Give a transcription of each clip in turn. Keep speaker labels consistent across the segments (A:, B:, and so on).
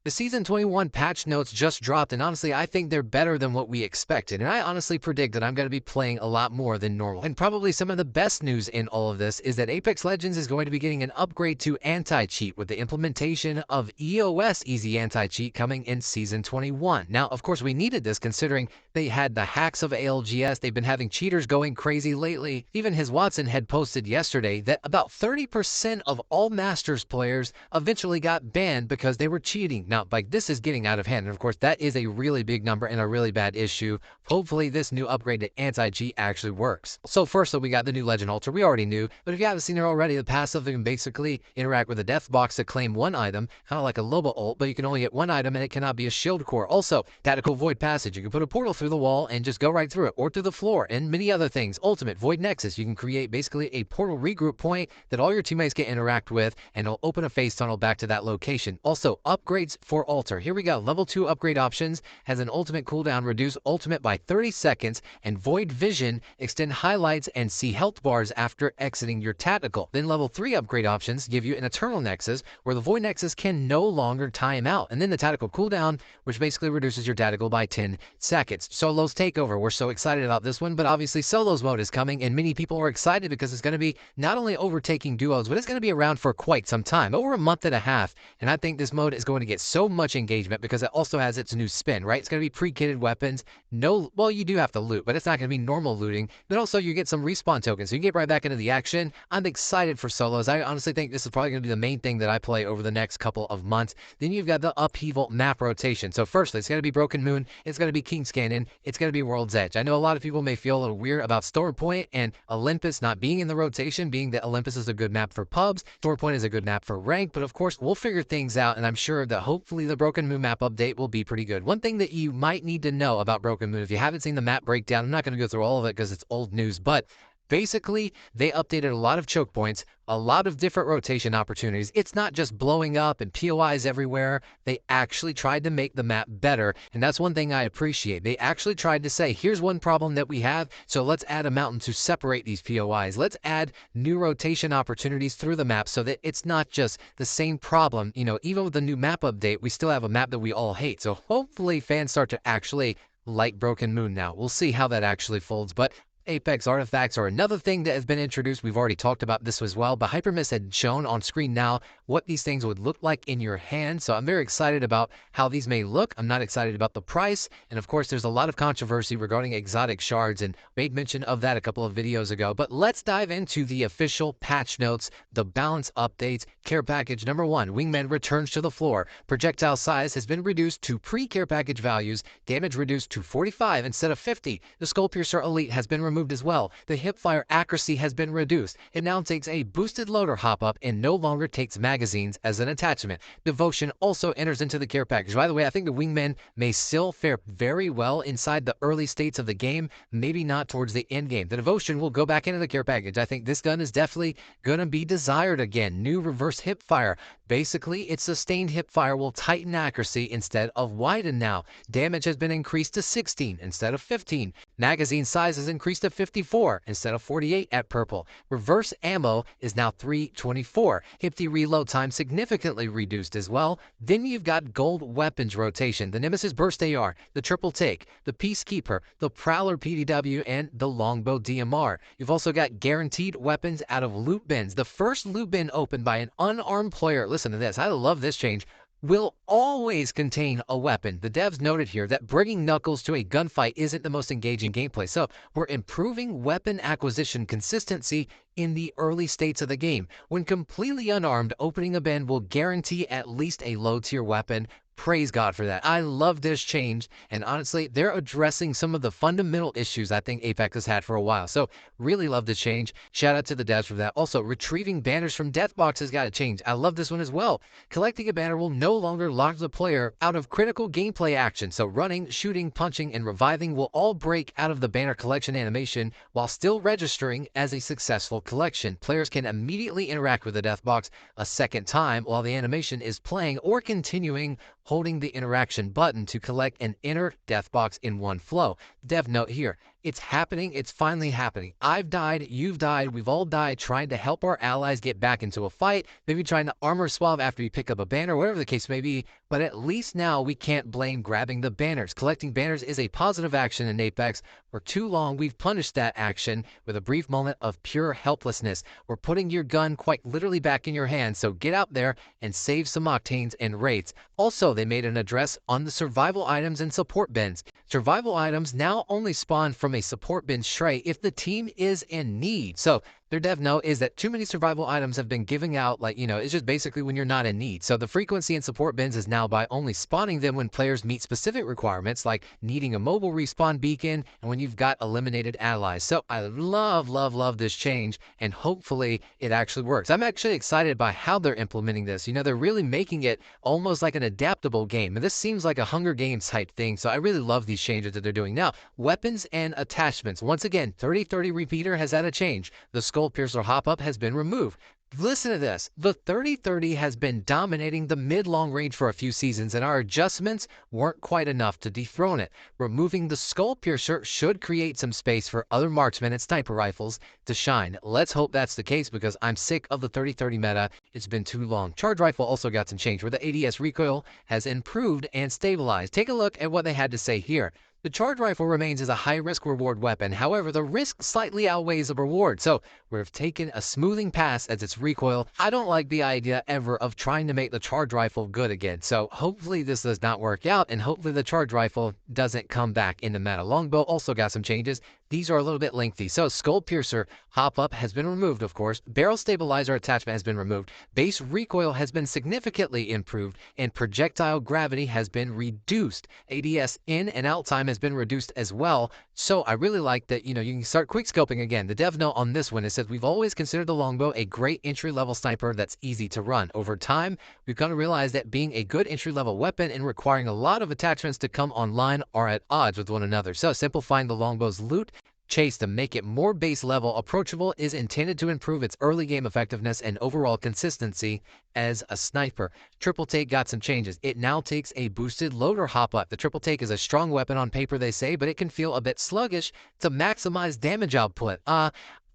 A: The Season 21 patch notes just dropped, and honestly, I think they're better than what we expected. And I honestly predict that I'm going to be playing a lot more than normal. And probably some of the best news in all of this is that Apex Legends is going to be getting an upgrade to anti-cheat with the implementation of EOS Easy Anti-Cheat coming in Season 21. Now, of course, we needed this considering they had the hacks of ALGS. They've been having cheaters going crazy lately. Even his Watson had posted yesterday that about 30% of all Masters players eventually got banned because they were cheating. Now, like, this is getting out of hand, and of course, that is a really big number and a really bad issue. Hopefully, this new upgrade to anti-cheat actually works. So first, we got the new Legend Altar. We already knew, but if you haven't seen it already, the passive can basically interact with the death box to claim one item, kind of like a Loba ult, but you can only get one item, and it cannot be a shield core. Also, Tactical Void Passage. You can put a portal through the wall and just go right through it, or through the floor, and many other things. Ultimate Void Nexus. You can create basically a portal regroup point that all your teammates can interact with, and it'll open a phase tunnel back to that location. Also, upgrades for Altar. Here we go. Level 2 upgrade options has an ultimate cooldown, reduce ultimate by 30 seconds, and Void Vision, extend highlights and see health bars after exiting your tactical. Then level 3 upgrade options give you an Eternal Nexus, where the Void Nexus can no longer time out. And then the tactical cooldown, which basically reduces your tactical by 10 seconds. Solos Takeover. We're so excited about this one, but obviously Solos mode is coming, and many people are excited because it's going to be not only overtaking duos, but it's going to be around for quite some time, over a month and a half. And I think this mode is going to get so much engagement because it also has its new spin, right? It's going to be pre-kitted weapons. No, well, you do have to loot, but it's not going to be normal looting. But also, you get some respawn tokens, so you get right back into the action. I'm excited for Solos. I honestly think this is probably going to be the main thing that I play over the next couple of months. Then you've got the Upheaval map rotation. So firstly, it's going to be Broken Moon. It's going to be King's Canyon. It's going to be World's Edge. I know a lot of people may feel a little weird about Store Point and Olympus not being in the rotation, being that Olympus is a good map for pubs. Store Point is a good map for rank, but of course, we'll figure things out, and I'm sure that hopefully the Broken Moon map update will be pretty good. One thing that you might need to know about Broken Moon, if you haven't seen the map breakdown, I'm not going to go through all of it because it's old news, but basically, they updated a lot of choke points, a lot of different rotation opportunities. It's not just blowing up and POIs everywhere. They actually tried to make the map better, and that's one thing I appreciate. They actually tried to say, here's one problem that we have, so let's add a mountain to separate these POIs. Let's add new rotation opportunities through the map so that it's not just the same problem. You know, even with the new map update, we still have a map that we all hate. So hopefully fans start to actually like Broken Moon now. We'll see how that actually folds, but Apex artifacts are another thing that has been introduced. We've already talked about this as well, but Hypermist had shown on screen now what these things would look like in your hand. So I'm very excited about how these may look. I'm not excited about the price. And of course, there's a lot of controversy regarding exotic shards, and made mention of that a couple of videos ago. But let's dive into the official patch notes, the balance updates. Care package number 1, Wingman returns to the floor. Projectile size has been reduced to pre-care package values. Damage reduced to 45 instead of 50. The Skull Piercer Elite has been removed as well. The hipfire accuracy has been reduced. It now takes a boosted loader hop-up and no longer takes magazines as an attachment. Devotion also enters into the care package. By the way, I think the Wingman may still fare very well inside the early states of the game, maybe not towards the end game. The Devotion will go back into the care package. I think this gun is definitely going to be desired again. New reverse hipfire. Basically, its sustained hipfire will tighten accuracy instead of widen now. Damage has been increased to 16 instead of 15. Magazine size is increased to 54 instead of 48 at purple. Reverse ammo is now 324. Hipty reload time significantly reduced as well. Then you've got gold weapons rotation, the Nemesis Burst AR, the Triple Take, the Peacekeeper, the Prowler PDW, and the Longbow DMR. You've also got guaranteed weapons out of loot bins. The first loot bin opened by an unarmed player, listen to this, I love this change, will always contain a weapon. The devs noted here that bringing Knuckles to a gunfight isn't the most engaging gameplay, so we're improving weapon acquisition consistency in the early states of the game. When completely unarmed, opening a bin will guarantee at least a low-tier weapon. Praise God for that. I love this change, and honestly, they're addressing some of the fundamental issues I think Apex has had for a while. So, really love this change. Shout out to the devs for that. Also, retrieving banners from death boxes got to change. I love this one as well. Collecting a banner will no longer lock the player out of critical gameplay action. So, running, shooting, punching, and reviving will all break out of the banner collection animation while still registering as a successful collection. Players can immediately interact with the death box a second time while the animation is playing or continuing, holding the interaction button to collect an inner death box in one flow. Dev note here, It's happening. It's finally happening. I've died. You've died. We've all died trying to help our allies get back into a fight, maybe trying to armor swab after you pick up a banner, whatever the case may be. But at least now we can't blame grabbing the banners. Collecting banners is a positive action in Apex. For too long, we've punished that action with a brief moment of pure helplessness. We're putting your gun quite literally back in your hand, so get out there and save some octanes and rates. Also, they made an address on the survival items and support bins. Survival items now only spawn from a support bin tray if the team is in need. So their dev note is that too many survival items have been giving out, like, it's just basically when you're not in need. So the frequency in support bins is now by only spawning them when players meet specific requirements, like needing a mobile respawn beacon and when you've got eliminated allies. So I love this change, and hopefully it actually works. I'm actually excited by how they're implementing this. They're really making it almost like an adaptable game. And this seems like a Hunger Games type thing, so I really love these changes that they're doing. Now, weapons and attachments. Once again, 30-30 repeater has had a change. The Skull Piercer hop-up has been removed. Listen to this. The 30-30 has been dominating the mid-long range for a few seasons, and our adjustments weren't quite enough to dethrone it. Removing the Skull Piercer should create some space for other marksmen and sniper rifles to shine. Let's hope that's the case, because I'm sick of the 30-30 meta. It's been too long. Charge Rifle also got some change, where the ADS recoil has improved and stabilized. Take a look at what they had to say here. The Charge Rifle remains as a high-risk reward weapon. However, the risk slightly outweighs the reward, so we've taken a smoothing pass as its recoil. I don't like the idea ever of trying to make the Charge Rifle good again, so hopefully this does not work out, and hopefully the Charge Rifle doesn't come back in the meta. Longbow also got some changes. These are a little bit lengthy. So Skull Piercer hop-up has been removed, of course. Barrel Stabilizer attachment has been removed. Base recoil has been significantly improved, and projectile gravity has been reduced. ADS in and out time has been reduced as well. So I really like that, you can start quick scoping again. The dev note on this one, it says, we've always considered the longbow a great entry-level sniper that's easy to run. Over time, we've come to realize that being a good entry-level weapon and requiring a lot of attachments to come online are at odds with one another. So simplifying the longbow's loot chase to make it more base level approachable is intended to improve its early game effectiveness and overall consistency as a sniper. Triple Take got some changes. It now takes a boosted loader hop-up. The Triple Take is a strong weapon on paper, they say, but it can feel a bit sluggish to maximize damage output.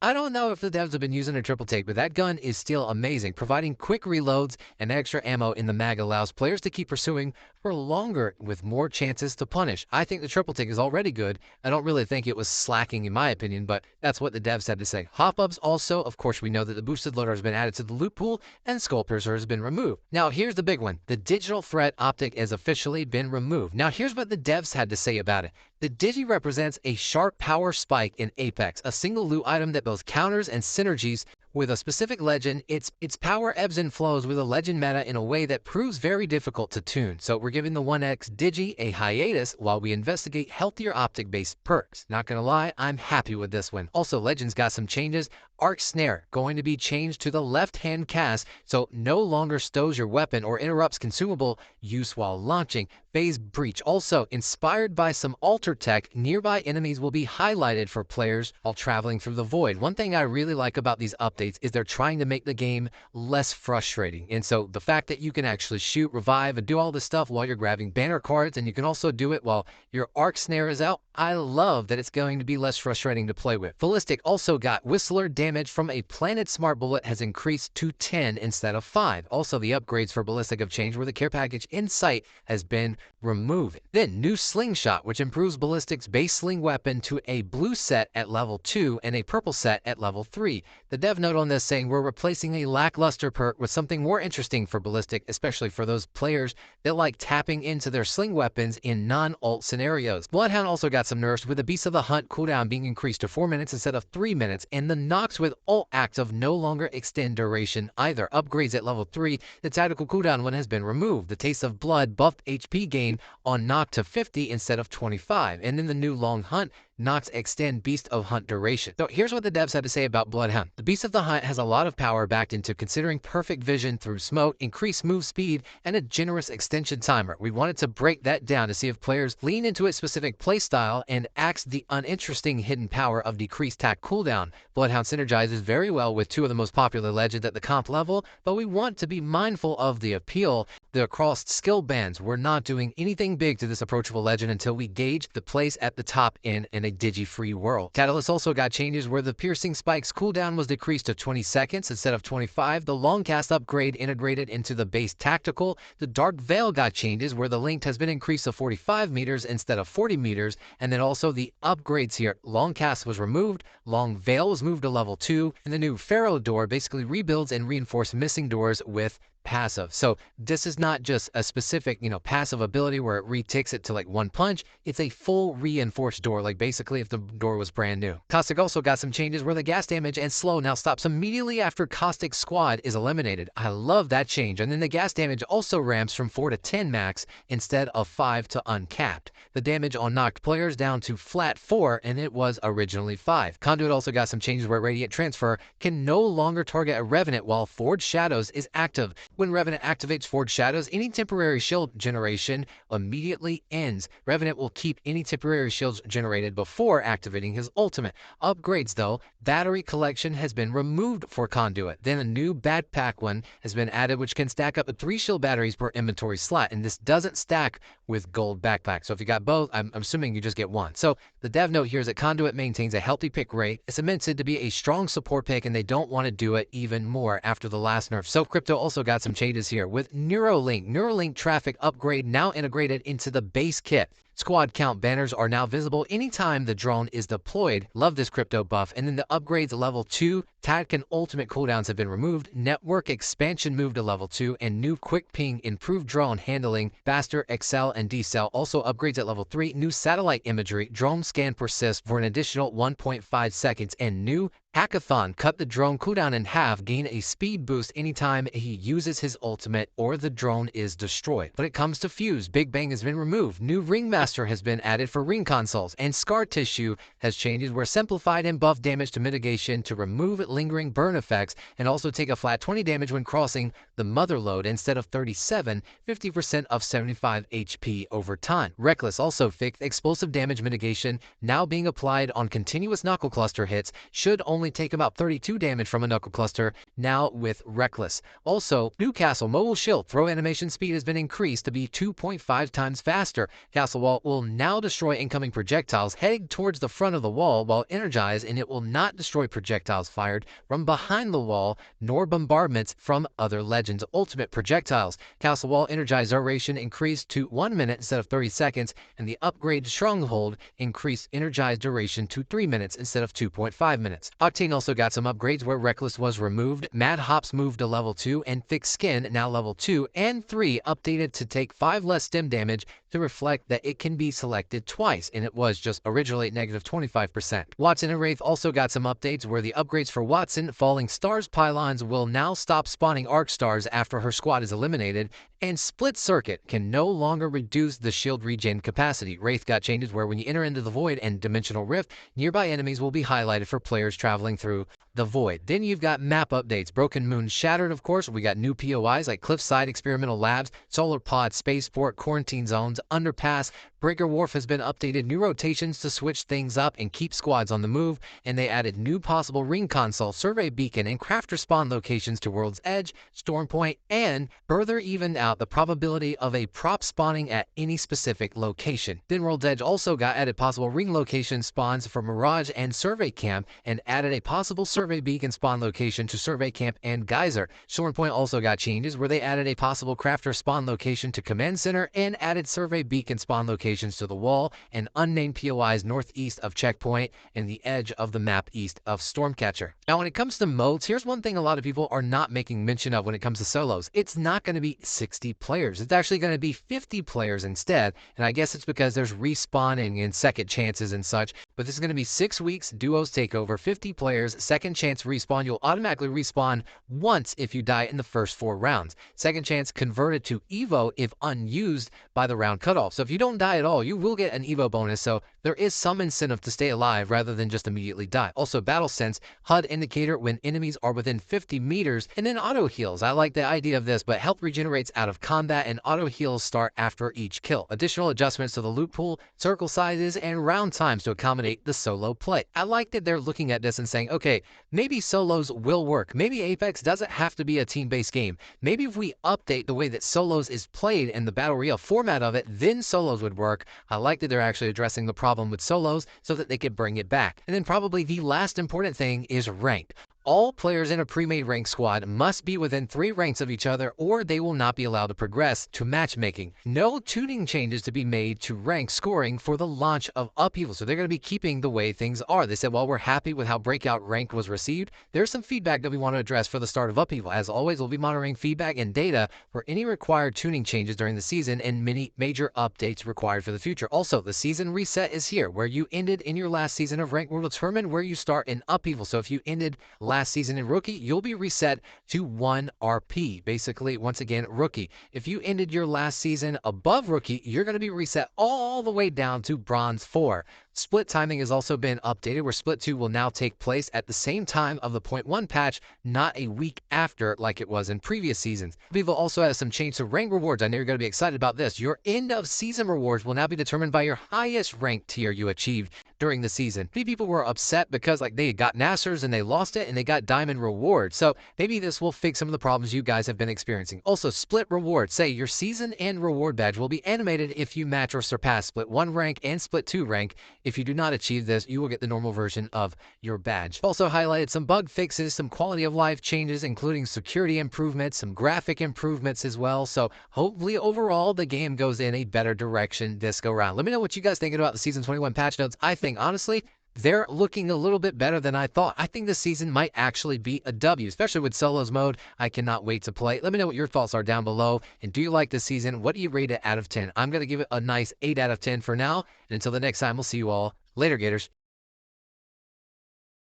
A: I don't know if the devs have been using a Triple Take, but that gun is still amazing. Providing quick reloads and extra ammo in the mag allows players to keep pursuing for longer with more chances to punish. I think the Triple Take is already good. I don't really think it was slacking in my opinion, but that's what the devs had to say. Hop-ups also, of course, we know that the boosted loader has been added to the loot pool and Skull Piercer has been removed. Now here's the big one. The digital threat optic has officially been removed. Now here's what the devs had to say about it. The Digi represents a sharp power spike in Apex, a single loot item that both counters and synergies with a specific legend. Its power ebbs and flows with a legend meta in a way that proves very difficult to tune. So we're giving the 1X Digi a hiatus while we investigate healthier optic-based perks. Not gonna lie, I'm happy with this one. Also, Legends got some changes. Arc Snare going to be changed to the left-hand cast, so no longer stows your weapon or interrupts consumable use while launching. Phase Breach, also inspired by some alter tech, nearby enemies will be highlighted for players while traveling through the void. One thing I really like about these updates is they're trying to make the game less frustrating. And so the fact that you can actually shoot, revive, and do all this stuff while you're grabbing banner cards, and you can also do it while your Arc Snare is out, I love that it's going to be less frustrating to play with. Ballistic also got Whistler damage from a Planet Smart Bullet has increased to 10 instead of 5. Also, the upgrades for Ballistic have changed, where the care package Insight has been removed. Then, new Slingshot, which improves Ballistic's base sling weapon to a blue set at level 2 and a purple set at level 3. The dev note on this saying we're replacing a lackluster perk with something more interesting for Ballistic, especially for those players that like tapping into their sling weapons in non-ult scenarios. Bloodhound also got some nerfs, with the Beast of the Hunt cooldown being increased to 4 minutes instead of 3 minutes, and the knocks with ult active no longer extend duration either. Upgrades at level 3, the tactical cooldown one has been removed. The Taste of Blood buffed HP gain on knock to 50 instead of 25, and in the new Long Hunt, knocks extend Beast of Hunt duration. So here's what the devs had to say about Bloodhound. The Beast of the Hunt has a lot of power backed into considering perfect vision through smoke, increased move speed, and a generous extension timer. We wanted to break that down to see if players lean into its specific playstyle and axe the uninteresting hidden power of decreased tack cooldown. Bloodhound synergizes very well with two of the most popular legends at the comp level, but we want to be mindful of the appeal. The crossed skill bands, we're not doing anything big to this approachable legend until we gauge the place at the top in a a digi-free world. Catalyst also got changes where the piercing spikes cooldown was decreased to 20 seconds instead of 25. The long cast upgrade integrated into the base tactical. The Dark Veil got changes where the length has been increased to 45 meters instead of 40 meters. And then also the upgrades here. Long cast was removed, Long Veil was moved to level 2, and the new Pharaoh door basically rebuilds and reinforces missing doors with passive. So this is not just a specific, passive ability where it reticks it to like one punch. It's a full reinforced door, like basically if the door was brand new. Caustic also got some changes where the gas damage and slow now stops immediately after Caustic squad is eliminated. I love that change. And then the gas damage also ramps from 4 to 10 max instead of 5 to uncapped. The damage on knocked players down to flat 4, and it was originally 5. Conduit also got some changes where Radiant Transfer can no longer target a Revenant while Forged Shadows is active. When Revenant activates Forged Shadows, any temporary shield generation immediately ends. Revenant will keep any temporary shields generated before activating his ultimate. Upgrades though, battery collection has been removed for Conduit. Then a new backpack one has been added which can stack up to 3 shield batteries per inventory slot, and this doesn't stack with gold backpack. So if you got both, I'm assuming you just get one. So the dev note here is that Conduit maintains a healthy pick rate. It's meant to be a strong support pick, and they don't want to do it even more after the last nerf. So Crypto also got some changes here with Neuralink. Neuralink traffic upgrade now integrated into the base kit. Squad count banners are now visible anytime the drone is deployed. Love this Crypto buff. And then the upgrades level 2, Tactic and Ultimate cooldowns have been removed. Network expansion moved to level 2, and new quick ping improved drone handling, faster excel and decel. Also upgrades at level 3, new satellite imagery, drone scan persist for an additional 1.5 seconds, and new Hackathon cut the drone cooldown in half, gain a speed boost anytime he uses his ultimate or the drone is destroyed. When it comes to Fuse, Big Bang has been removed. New Ringmaster has been added for ring consoles, and Scar Tissue has changes where simplified and buff damage to mitigation to remove lingering burn effects, and also take a flat 20 damage when crossing the mother load instead of 37, 50% of 75 HP over time. Reckless also fixed explosive damage mitigation, now being applied on continuous knuckle cluster hits, should only take about 32 damage from a knuckle cluster, now with Reckless. Also, new Castle Mobile Shield throw animation speed has been increased to be 2.5 times faster. Castle Wall will now destroy incoming projectiles heading towards the front of the wall while energized, and it will not destroy projectiles fired from behind the wall nor bombardments from other legends' ultimate projectiles. Castle Wall energized duration increased to 1 minute instead of 30 seconds, and the upgrade Stronghold increased energized duration to 3 minutes instead of 2.5 minutes. Octane also got some upgrades where Reckless was removed, Mad Hops moved to level 2, and Thick Skin, now level 2 and 3, updated to take 5 less stim damage to reflect that it can be selected twice, and it was just originally negative 25%. Watson and Wraith also got some updates where the upgrades for Watson, Falling Stars pylons will now stop spawning Arc Stars after her squad is eliminated, and Split Circuit can no longer reduce the shield regen capacity. Wraith got changes where when you enter into the Void and Dimensional Rift, nearby enemies will be highlighted for players traveling through the Void. Then you've got map updates. Broken Moon Shattered, of course. We got new POIs like Cliffside Experimental Labs, Solar Pod, Spaceport, Quarantine Zones, Underpass. Breaker Wharf has been updated, new rotations to switch things up and keep squads on the move, and they added new possible ring console, survey beacon, and crafter spawn locations to World's Edge, Storm Point, and further evened out the probability of a prop spawning at any specific location. Then World's Edge also got added possible ring location spawns for Mirage and Survey Camp, and added a possible survey beacon spawn location to Survey Camp and Geyser. Storm Point also got changes where they added a possible crafter spawn location to Command Center and added survey beacon spawn locations to the wall and unnamed POIs northeast of Checkpoint and the edge of the map east of Stormcatcher. Now, when it comes to modes, here's one thing a lot of people are not making mention of when it comes to solos. It's not going to be 60 players. It's actually going to be 50 players instead, and I guess it's because there's respawning and second chances and such, but this is going to be 6 weeks, duos takeover, 50 players, second chance respawn. You'll automatically respawn once if you die in the first 4 rounds. Second chance converted to Evo if unused by the round cutoff. So if you don't die at all, you will get an Evo bonus, so there is some incentive to stay alive rather than just immediately die. Also, Battle Sense, HUD indicator when enemies are within 50 meters, and then auto heals. I like the idea of this, but health regenerates out of combat, and auto heals start after each kill. Additional adjustments to the loot pool, circle sizes, and round times to accommodate the solo play. I like that they're looking at this and saying, okay, maybe solos will work. Maybe Apex doesn't have to be a team-based game. Maybe if we update the way that solos is played and the Battle Royale format of it, then solos would work. I like that they're actually addressing the problem with solos so that they could bring it back. And then probably the last important thing is ranked. All players in a pre-made ranked squad must be within 3 ranks of each other or they will not be allowed to progress to matchmaking. No tuning changes to be made to rank scoring for the launch of Upheaval, so they're going to be keeping the way things are. They said, while we're happy with how Breakout Ranked was received, there's some feedback that we want to address for the start of Upheaval. As always, we'll be monitoring feedback and data for any required tuning changes during the season and many major updates required for the future. Also, the season reset is here. Where you ended in your last season of Ranked will determine where you start in Upheaval. So if you ended last season in Rookie, you'll be reset to 1 RP. Basically, once again, Rookie. If you ended your last season above Rookie, you're going to be reset all the way down to Bronze 4. Split timing has also been updated, where Split 2 will now take place at the same time of the Point 1 patch, not a week after like it was in previous seasons. Vivo also has some change to rank rewards. I know you're going to be excited about this. Your end of season rewards will now be determined by your highest rank tier you achieved during the season. Many people were upset because they got Nasters and they lost it and they got diamond rewards. So maybe this will fix some of the problems you guys have been experiencing. Also, split rewards. Say your season end reward badge will be animated if you match or surpass Split 1 rank and Split 2 rank. If you do not achieve this, you will get the normal version of your badge. Also highlighted some bug fixes, some quality of life changes, including security improvements, some graphic improvements as well. So hopefully overall the game goes in a better direction this go round. Let me know what you guys think about the Season 21 patch notes. I think, honestly, they're looking a little bit better than I thought. I think this season might actually be a W, especially with solos mode. I cannot wait to play. Let me know what your thoughts are down below. And do you like this season? What do you rate it out of 10? I'm going to give it a nice 8 out of 10 for now. And until the next time, we'll see you all later, Gators.